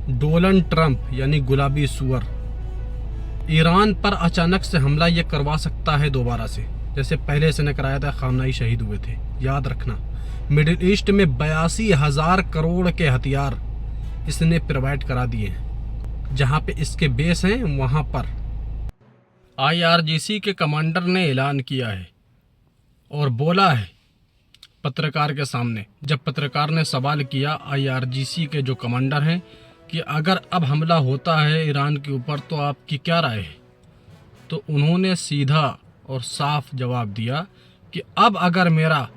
Donald Trump यानी गुलाबी सुअर ईरान पर अचानक से हमला ये करवा सकता है दोबारा से, जैसे पहले से ने कराया था। खामनाई शहीद हुए थे, याद रखना। मिडिल ईस्ट में 82,000 करोड़ के हथियार इसने प्रोवाइड करा दिए हैं। जहाँ पे इसके बेस हैं वहाँ पर IRGC के कमांडर ने ऐलान किया है और बोला है पत्रकार के सामने। जब पत्रकार ने सवाल किया IRGC के जो कमांडर हैं कि अगर अब हमला होता है ईरान के ऊपर तो आपकी क्या राय है, तो उन्होंने सीधा और साफ जवाब दिया कि अब अगर मेरा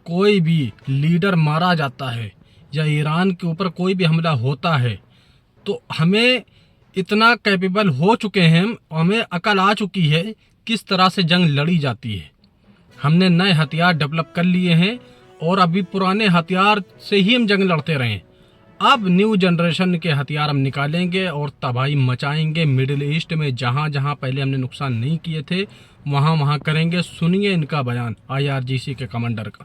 कोई भी लीडर मारा जाता है या ईरान के ऊपर कोई भी हमला होता है तो हमें इतना कैपेबल हो चुके हैं, हमें अकल आ चुकी है किस तरह से जंग लड़ी जाती है। हमने नए हथियार डेवलप कर लिए हैं और अभी पुराने हथियार से ही हम जंग लड़ते रहे। अब न्यू जनरेशन के हथियार हम निकालेंगे और तबाही मचाएंगे मिडिल ईस्ट में। जहाँ जहाँ पहले हमने नुकसान नहीं किए थे वहाँ वहाँ करेंगे। सुनिए इनका बयान IRGC के कमांडर का।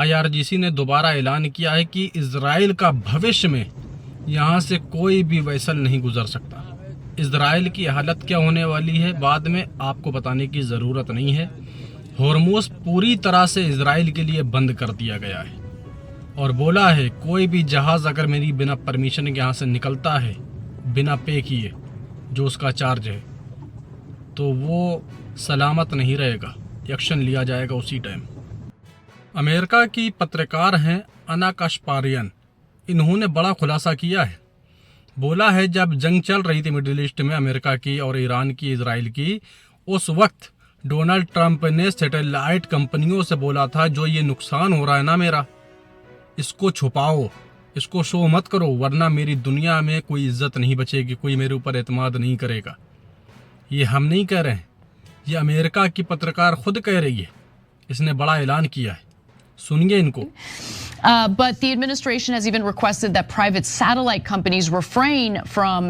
IRGC ने दोबारा ऐलान किया है कि इजराइल का भविष्य में यहाँ से कोई भी वेसल नहीं गुजर सकता। इजराइल की हालत क्या होने वाली है बाद में आपको बताने की ज़रूरत नहीं है। होर्मुज पूरी तरह से इजराइल के लिए बंद कर दिया गया है और बोला है कोई भी जहाज़ अगर मेरी बिना परमिशन के यहाँ से निकलता है बिना पे किए जो उसका चार्ज है तो वो सलामत नहीं रहेगा, एक्शन लिया जाएगा उसी टाइम। अमेरिका की पत्रकार हैं अना काशपारियन, इन्होंने बड़ा खुलासा किया है। बोला है जब जंग चल रही थी मिडिल ईस्ट में अमेरिका की और ईरान की इजराइल की, उस वक्त डोनाल्ड ट्रंप ने सैटेलाइट कंपनियों से बोला था जो ये नुकसान हो रहा है ना मेरा, इसको छुपाओ, इसको शो मत करो वरना मेरी दुनिया में कोई इज्जत नहीं बचेगी, कोई मेरे ऊपर एतमाद नहीं करेगा। ये हम नहीं कह रहे हैं, ये अमेरिका की पत्रकार खुद कह रही है। इसने बड़ा ऐलान किया है, सुनिए इनको। But the administration has even requested that private satellite companies refrain from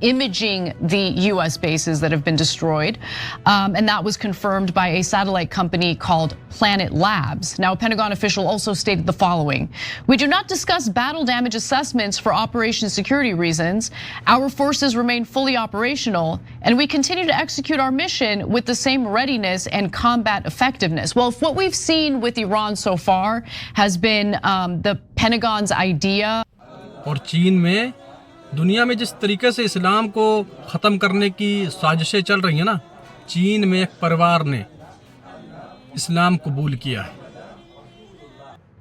imaging the US bases that have been destroyed. And that was confirmed by a satellite company called Planet Labs. Now, a Pentagon official also stated the following: "We do not discuss battle damage assessments for operation security reasons. Our forces remain fully operational and we continue to execute our mission with the same readiness and combat effectiveness." Well, if what we've seen with Iran so far has been the Pentagon's idea. और चीन में दुनिया में जिस तरीके से इस्लाम को ख़त्म करने की साजिशें चल रही हैं ना, चीन में एक परिवार ने इस्लाम कबूल किया है।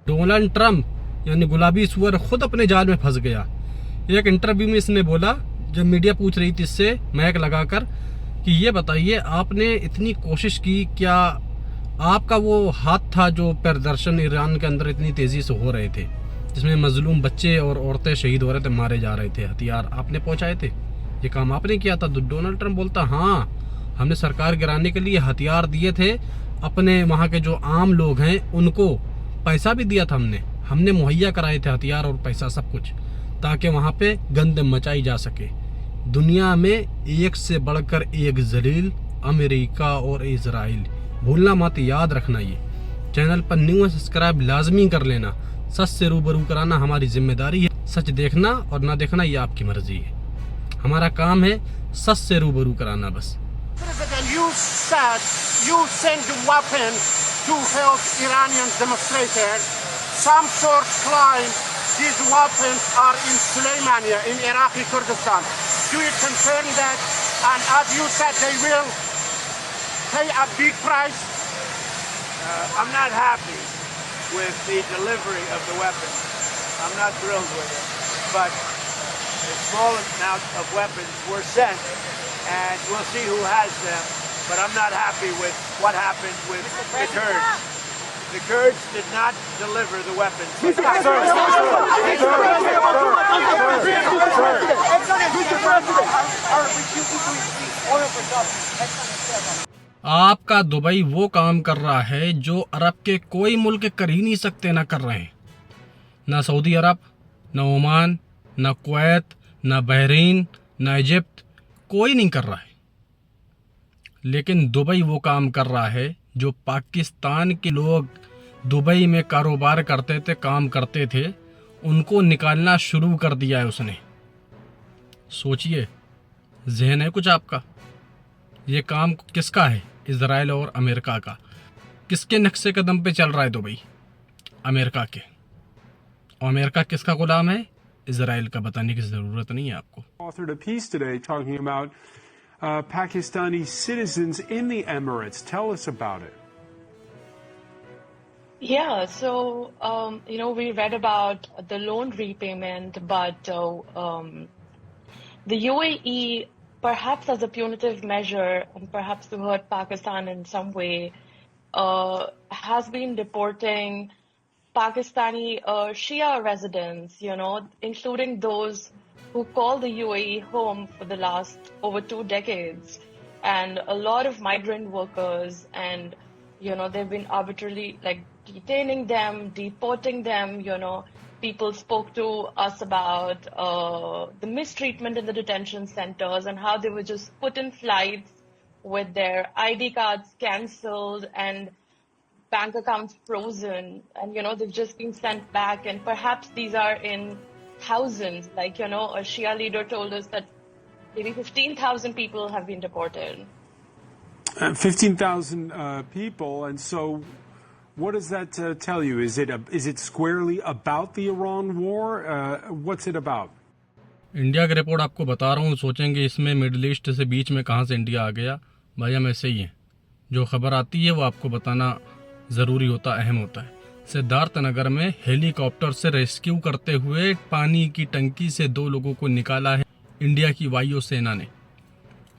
डोनाल्ड ट्रंप यानी गुलाबी सुअर खुद अपने जाल में फंस गया। एक इंटरव्यू में इसने बोला, जब मीडिया पूछ रही थी इससे मैक लगाकर कि ये बताइए आपने इतनी कोशिश की, क्या आपका वो हाथ था जो प्रदर्शन ईरान के अंदर इतनी तेज़ी से हो रहे थे जिसमें मजलूम बच्चे और औरतें शहीद हो रहे थे, मारे जा रहे थे, हथियार आपने पहुंचाए थे, ये काम आपने किया था? तो डोनाल्ड ट्रंप बोलता हाँ, हमने सरकार गिराने के लिए हथियार दिए थे, अपने वहाँ के जो आम लोग हैं उनको पैसा भी दिया था, हमने मुहैया कराए थे हथियार और पैसा सब कुछ, ताकि वहाँ पे गंद मचाई जा सके। दुनिया में एक से बढ़कर एक जलील अमेरिका और इजराइल, भूलना मत, याद रखना। ये चैनल पर न्यू है, सब्सक्राइब लाजमी कर लेना। सच से रूबरू कराना हमारी जिम्मेदारी है, सच देखना और ना देखना ये आपकी मर्जी है। हमारा काम है सच से रूबरू कराना बस। You said you send weapons to help Iranian demonstrators. Some sources claim these weapons are in Suleimania in Iraqi Kurdistan. Do you confirm that? And as you said, they will pay a big price. I'm not happy with the delivery of the weapons. I'm not thrilled with it. But a small amount of weapons were sent, and we'll see who has them. But I'm not happy with what happened with the Kurds. The Kurds did not deliver the weapons. आपका Dubai वो काम कर रहा है जो अरब के कोई मुल्क कर ही नहीं सकते, ना कर रहे हैं। ना सऊदी अरब, ना ओमान, ना कुवैत, ना बहरीन, ना इजिप्ट, कोई नहीं कर रहा है। लेकिन दुबई वो काम कर रहा है जो पाकिस्तान के लोग दुबई में कारोबार करते थे, काम करते थे, उनको निकालना शुरू कर दिया है उसने। सोचिए, जहन है कुछ आपका? ये काम किसका है? इजराइल और अमेरिका का। किसके नक्शे कदम पे चल रहा है दुबई? अमेरिका के। और अमेरिका किसका गुलाम है? इजराइल का। बताने की ज़रूरत नहीं है आपको। Authored a piece today talking about Pakistani citizens in the Emirates. Tell us about it. Yeah, so we read about the loan repayment, but the UAE, perhaps as a punitive measure, and perhaps to hurt Pakistan in some way, has been deporting Pakistani Shia residents, including those who call the UAE home for the last over 2 decades, and a lot of migrant workers, and they've been arbitrarily detaining them, deporting them. People spoke to us about the mistreatment in the detention centers and how they were just put in flights with their ID cards cancelled and bank accounts frozen, and they've just been sent back, and perhaps these are in thousands. A Shia leader told us that maybe 15,000 people have been deported. 15,000 people, and so what does that tell you? Is it squarely about the Iran war? What's it about? India की report आपको बता रहा हूँ। सोचेंगे इसमें middle east से बीच में कहाँ से इंडिया आ गया। भाई हम ऐसे ही हैं, जो खबर आती है वो आपको बताना ज़रूरी होता, अहम होता है। सिद्धार्थ नगर में हेलीकॉप्टर से रेस्क्यू करते हुए पानी की टंकी से 2 लोगों को निकाला है इंडिया की वायु सेना ने।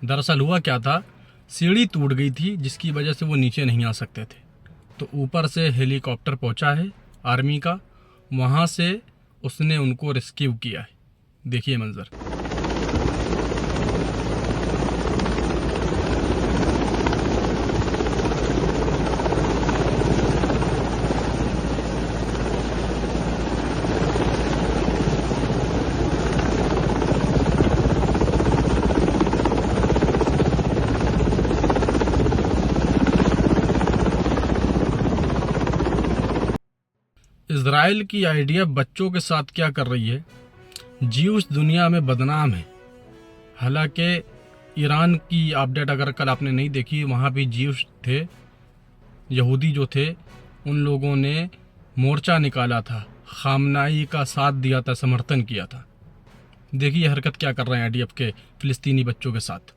दरअसल हुआ क्या था, सीढ़ी टूट गई थी जिसकी वजह से वो नीचे नहीं आ सकते थे। तो ऊपर से हेलीकॉप्टर पहुंचा है आर्मी का, वहां से उसने उनको रेस्क्यू किया है। देखिए मंजर। इजराइल की आइडिया बच्चों के साथ क्या कर रही है। ज्यूस दुनिया में बदनाम है। हालांकि ईरान की अपडेट अगर कल आपने नहीं देखी, वहाँ भी ज्यूस थे, यहूदी जो थे, उन लोगों ने मोर्चा निकाला था, खामनाई का साथ दिया था, समर्थन किया था। देखिए हरकत क्या कर रहे हैं आईडीएफ के फिलिस्तीनी बच्चों के साथ।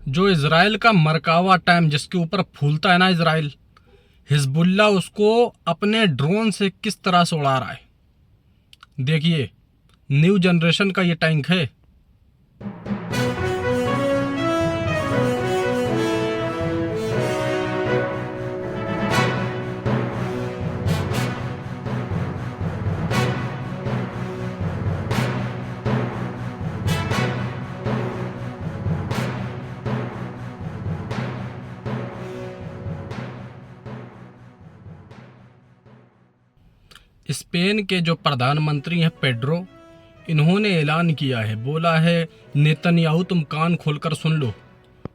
जो इजराइल का मरकावा टाइम जिसके ऊपर फूलता है ना इजराइल, हिजबुल्ला उसको अपने ड्रोन से किस तरह से उड़ा रहा है। देखिए न्यू जनरेशन का ये टैंक है। स्पेन के जो प्रधानमंत्री हैं पेड्रो, इन्होंने ऐलान किया है, बोला है नेतन्याहू तुम कान खोलकर सुन लो,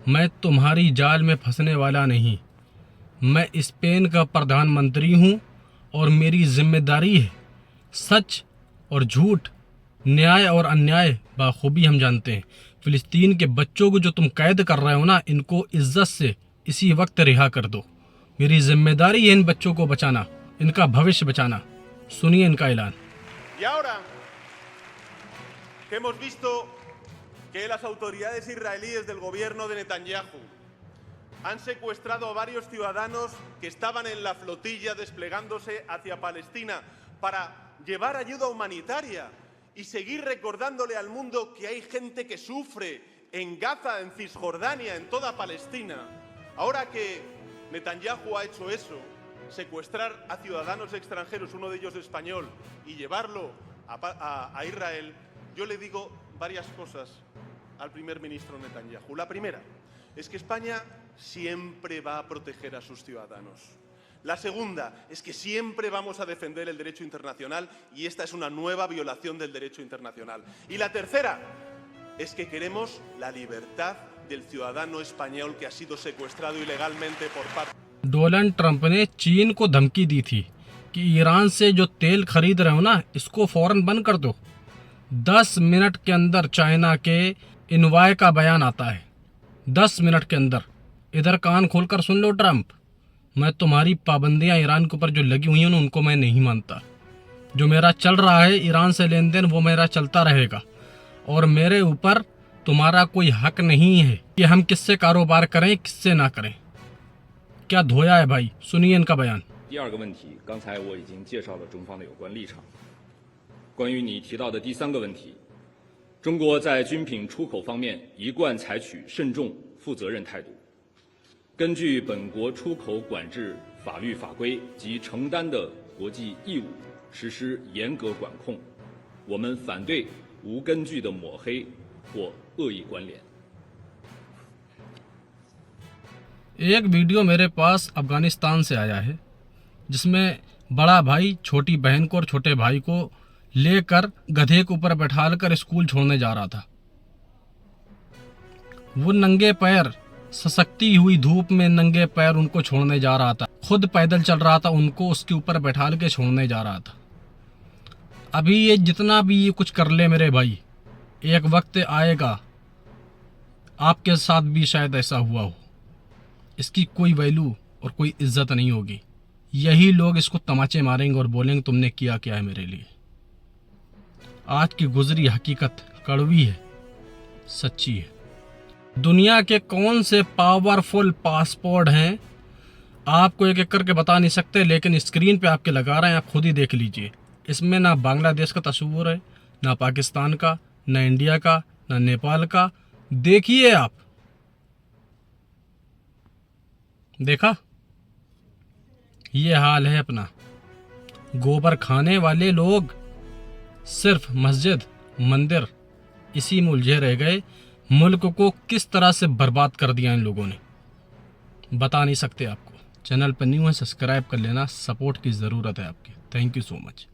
मैं तुम्हारी जाल में फंसने वाला नहीं। मैं स्पेन का प्रधानमंत्री हूं और मेरी जिम्मेदारी है सच और झूठ न्याय और अन्याय बाखूबी हम जानते हैं। फिलिस्तीन के बच्चों को जो तुम कैद कर रहे हो ना, इनको इज्जत से इसी वक्त रिहा कर दो। मेरी जिम्मेदारी है इन बच्चों को बचाना, इनका भविष्य बचाना। सुनिए इनका ऐलान। Y ahora que hemos visto que las autoridades israelíes del gobierno de Netanyahu han secuestrado a varios ciudadanos que estaban en la flotilla desplegándose hacia Palestina para llevar ayuda humanitaria y seguir recordándole al mundo que hay gente que sufre en Gaza, en Cisjordania, en toda Palestina. Ahora que Netanyahu ha hecho eso, secuestrar a ciudadanos extranjeros, uno de ellos español, y llevarlo a Israel, yo le digo varias cosas al primer ministro Netanyahu. La primera es que España siempre va a proteger a sus ciudadanos. La segunda es que siempre vamos a defender el derecho internacional y esta es una nueva violación del derecho internacional. Y la tercera es que queremos la libertad del ciudadano español que ha sido secuestrado ilegalmente por parte. Donald Trump ने चीन को धमकी दी थी कि Iran से जो तेल खरीद रहे हो ना, इसको फौरन बंद कर दो। 10 मिनट के अंदर चाइना के इन्वाय का बयान आता है, 10 मिनट के अंदर। इधर कान खोलकर सुन लो ट्रंप, मैं तुम्हारी पाबंदियां ईरान के ऊपर जो लगी हुई हैं उनको मैं नहीं मानता। जो मेरा चल रहा है ईरान से लेन देन, वो मेरा चलता रहेगा और मेरे ऊपर तुम्हारा कोई हक नहीं है कि हम किससे कारोबार करें किससे ना करें। क्या धोया है भाई, सुनिए इनका बयान। 第二个问题，刚才我已经介绍了中方的有关立场。关于你提到的第三个问题，中国在军品出口方面一贯采取慎重、负责任态度，根据本国出口管制法律法规及承担的国际义务，实施严格管控。我们反对无根据的抹黑或恶意关联。 एक वीडियो मेरे पास अफगानिस्तान से आया है जिसमें बड़ा भाई छोटी बहन को और छोटे भाई को लेकर गधे के ऊपर बैठाकर स्कूल छोड़ने जा रहा था। वो नंगे पैर, सशक्ति हुई धूप में नंगे पैर उनको छोड़ने जा रहा था। खुद पैदल चल रहा था, उनको उसके ऊपर बैठाल के छोड़ने जा रहा था। अभी ये जितना भी ये कुछ कर ले मेरे भाई, एक वक्त आएगा आपके साथ भी शायद ऐसा हुआ हो। इसकी कोई वैल्यू और कोई इज्जत नहीं होगी। यही लोग इसको तमाचे मारेंगे और बोलेंगे तुमने किया क्या है मेरे लिए। आज की गुजरी हकीकत कड़वी है, सच्ची है। दुनिया के कौन से पावरफुल पासपोर्ट हैं आपको एक एक करके बता नहीं सकते, लेकिन स्क्रीन पे आपके लगा रहे हैं, आप खुद ही देख लीजिए। इसमें ना बांग्लादेश का तस्वीर है, ना पाकिस्तान का, ना इंडिया का, ना नेपाल का। देखिए आप, देखा, ये हाल है अपना। गोबर खाने वाले लोग सिर्फ मस्जिद मंदिर इसी में उलझे रह गए। मुल्क को किस तरह से बर्बाद कर दिया इन लोगों ने बता नहीं सकते आपको। चैनल पर न्यू है, सब्सक्राइब कर लेना, सपोर्ट की ज़रूरत है आपकी। Thank you so much.